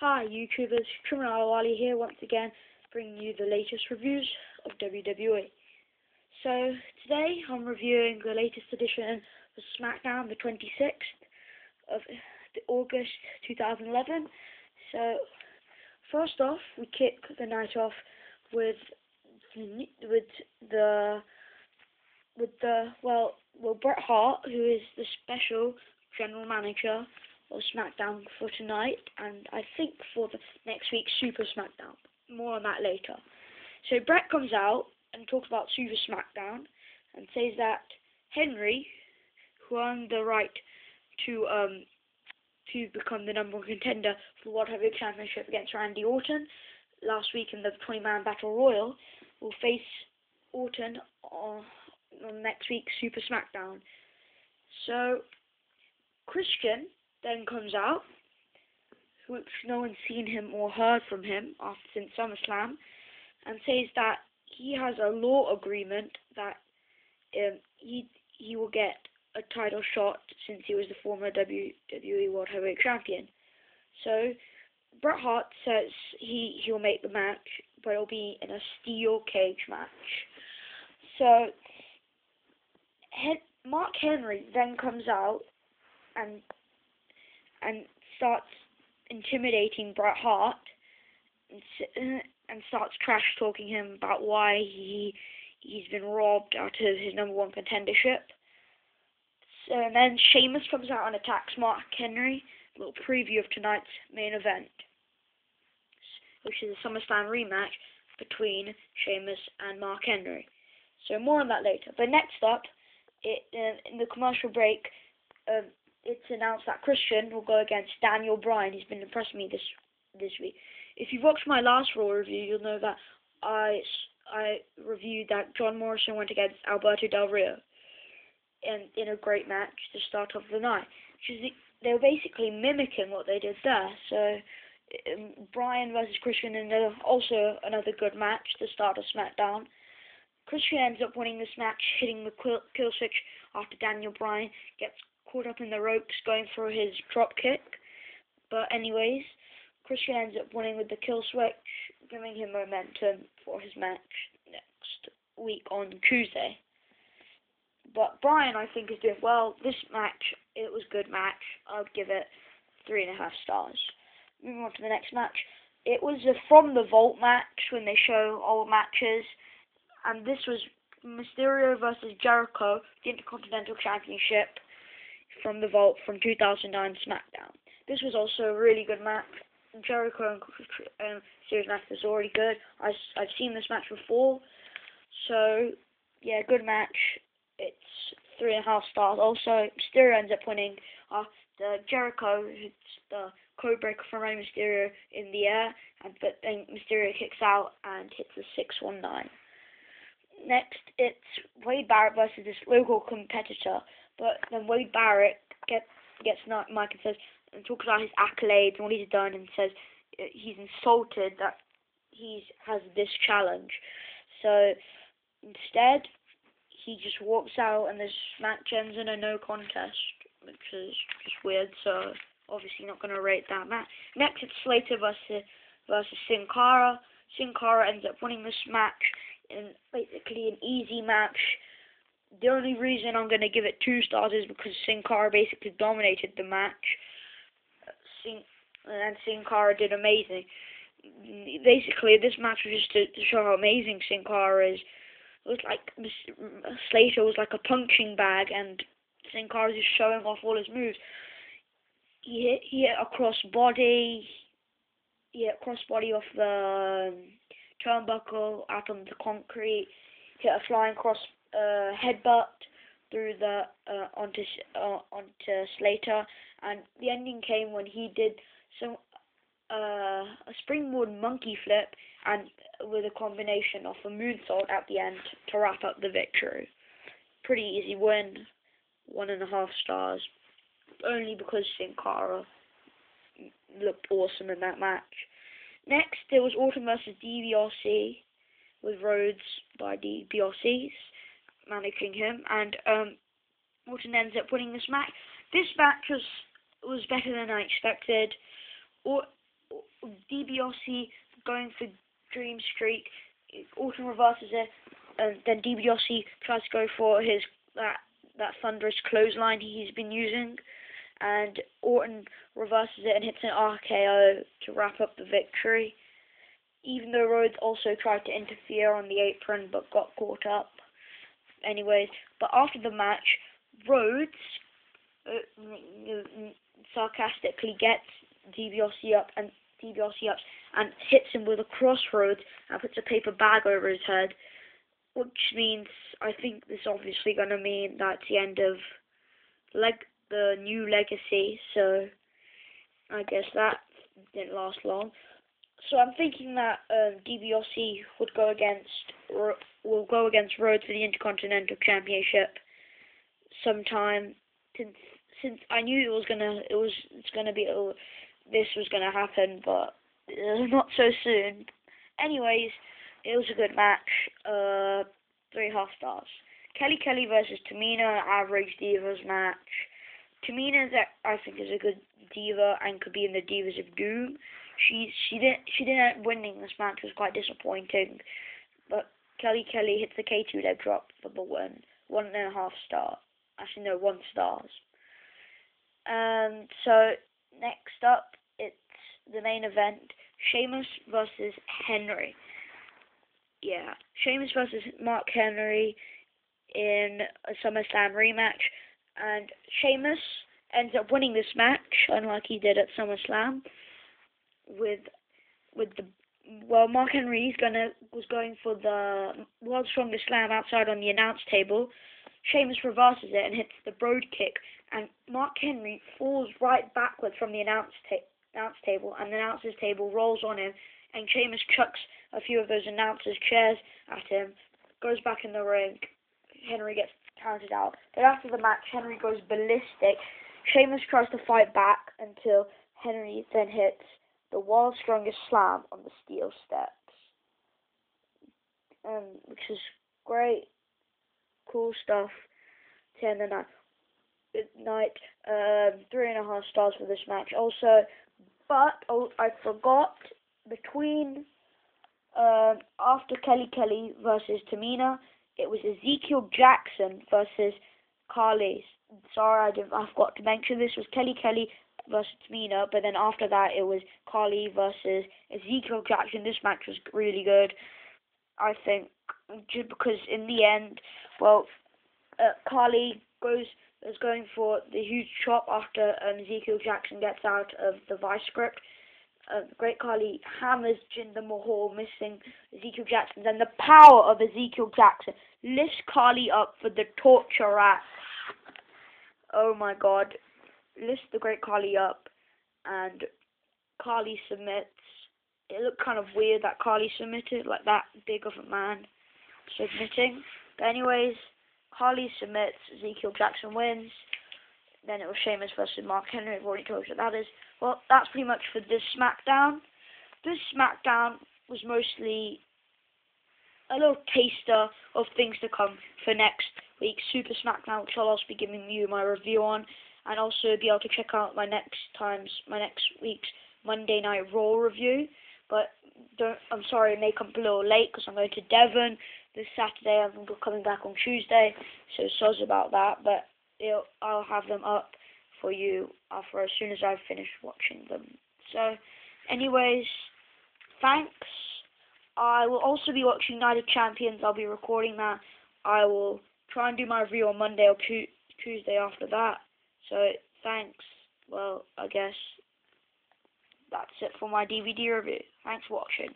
Hi YouTubers, Criminal Wally here once again, bringing you the latest reviews of WWE. So today I'm reviewing the latest edition of Smackdown, the 26th of August 2011. So first off, we kick the night off with Bret Hart, who is the special general manager of SmackDown for tonight, and I think for the next week's Super SmackDown. More on that later. So Bret comes out and talks about Super SmackDown and says that Henry, who earned the right to become the #1 contender for the World Heavyweight Championship against Randy Orton last week in the 20-man Battle Royal, will face Orton on next week's Super SmackDown. So Christian then comes out, which no one's seen him or heard from him since SummerSlam, and says that he has a law agreement that he will get a title shot since he was the former WWE World Heavyweight Champion. So Bret Hart says he'll make the match, but it'll be in a steel cage match. So Mark Henry then comes out and starts intimidating Bret Hart and starts trash talking him about why he's been robbed out of his #1 contendership. So, and then Sheamus comes out and attacks Mark Henry. A little preview of tonight's main event, which is a SummerSlam rematch between Sheamus and Mark Henry. So more on that later. But next up, in the commercial break, it's announced that Christian will go against Daniel Bryan. He's been impressing me this week. If you've watched my last Raw review, you'll know that I reviewed that John Morrison went against Alberto Del Rio in a great match to start off the night. They were basically mimicking what they did there. So Bryan versus Christian, and also another good match to start a SmackDown. Christian ends up winning this match, hitting the kill switch after Daniel Bryan gets caught up in the ropes going for his drop kick. But anyways, Christian ends up winning with the kill switch, giving him momentum for his match next week on Tuesday. But Bryan, I think, is doing well. This match, it was a good match. I would give it 3.5 stars. Moving on to the next match. It was a From the Vault match when they show old matches. And this was Mysterio versus Jericho, the Intercontinental Championship from the Vault from 2009 SmackDown. This was also a really good match. Jericho and Mysterio's match was already good. I've seen this match before. So, yeah, good match. It's 3.5 stars. Also, Mysterio ends up winning after Jericho hits the codebreaker from Rey Mysterio in the air, but then Mysterio kicks out and hits the 619. Next, it's Wade Barrett versus this local competitor, but then Wade Barrett gets Mike and says and talks about his accolades and what he's done, and says he's insulted that he has this challenge. So instead, he just walks out, and this match ends in a no contest, which is just weird. So obviously not going to rate that match. Next, it's Slater versus Sin Cara. Sin Cara ends up winning this match in basically an easy match. The only reason I'm going to give it 2 stars is because Sin Cara basically dominated the match. And Sin Cara did amazing. Basically, this match was just to show how amazing Sin Cara is. It was like Slater was like a punching bag, and Sin Cara was just showing off all his moves. He hit a crossbody. He hit a crossbody off the turnbuckle out on the concrete. Hit a flying cross headbutt through the onto Slater, and the ending came when he did a springboard monkey flip and with a combination of a moonsault at the end to wrap up the victory. Pretty easy win, 1.5 stars, only because Sin Cara looked awesome in that match. Next, there was Orton versus DiBiase, with Rhodes by DiBiase managing him, and Orton ends up winning this match. This match was better than I expected. DiBiase going for Dream Streak. Orton reverses it, and then DiBiase tries to go for his that thunderous clothesline he's been using, and Orton reverses it and hits an RKO to wrap up the victory. Even though Rhodes also tried to interfere on the apron but got caught up. Anyways, but after the match, Rhodes sarcastically gets DiBiase up and hits him with a crossroads and puts a paper bag over his head, which means I think this is obviously going to mean that's the end of the new legacy. So I guess that didn't last long. So I'm thinking that DiBiase will go against Rhodes for the Intercontinental Championship sometime. Since I knew this was gonna happen, but not so soon. Anyways, it was a good match. 3.5 stars. Kelly versus Tamina, average Divas match. Tamina, I think, is a good diva and could be in the Divas of Doom. She didn't end up winning this match, was quite disappointing. But Kelly hits the K2 leg drop for the win. 1.5 star. Actually, no, 1 stars. So next up, it's the main event: Sheamus versus Henry. Yeah, Sheamus versus Mark Henry in a SummerSlam rematch, and Sheamus ends up winning this match, unlike he did at SummerSlam. Mark Henry was going for the World's Strongest Slam outside on the announce table. Sheamus reverses it and hits the Broad Kick, and Mark Henry falls right backwards from the announce table, and the announcer's table rolls on him, and Sheamus chucks a few of those announcers' chairs at him, goes back in the ring. Henry gets counted out. But after the match, Henry goes ballistic. Sheamus tries to fight back until Henry then hits the World's Strongest Slam on the steel steps, which is great, cool stuff. 10 and 9. Good night. 3.5 stars for this match. Also, but I forgot, between after Kelly versus Tamina, it was Ezekiel Jackson versus Carly. Sorry, I forgot to mention this was Kelly versus Tamina, but then after that it was Carly versus Ezekiel Jackson. This match was really good, I think, just because in the end, Carly is going for the huge chop after Ezekiel Jackson gets out of the vice grip. Great Carly hammers Jinder Mahal, missing Ezekiel Jackson. Then the power of Ezekiel Jackson lifts Carly up for the torture rack. Oh my God. Lifts the Great Carly up, and Carly submits. It looked kind of weird that Carly submitted, like that big of a man submitting. But anyways, Carly submits, Ezekiel Jackson wins. Then it was Sheamus versus Mark Henry. I've already told you what that is. Well, that's pretty much for this Smackdown. This Smackdown was mostly a little taster of things to come for next week's Super Smackdown, which I'll also be giving you my review on, and also be able to check out my next week's Monday Night Raw review. But I'm sorry, it may come a little late because I'm going to Devon this Saturday. I'm coming back on Tuesday, so soz about that. But I'll have them up for you as soon as I've finished watching them. So, anyways, thanks. I will also be watching Night of Champions. I'll be recording that. I will try and do my review on Monday or Tuesday after that. So, thanks. Well, I guess that's it for my DVD review. Thanks for watching.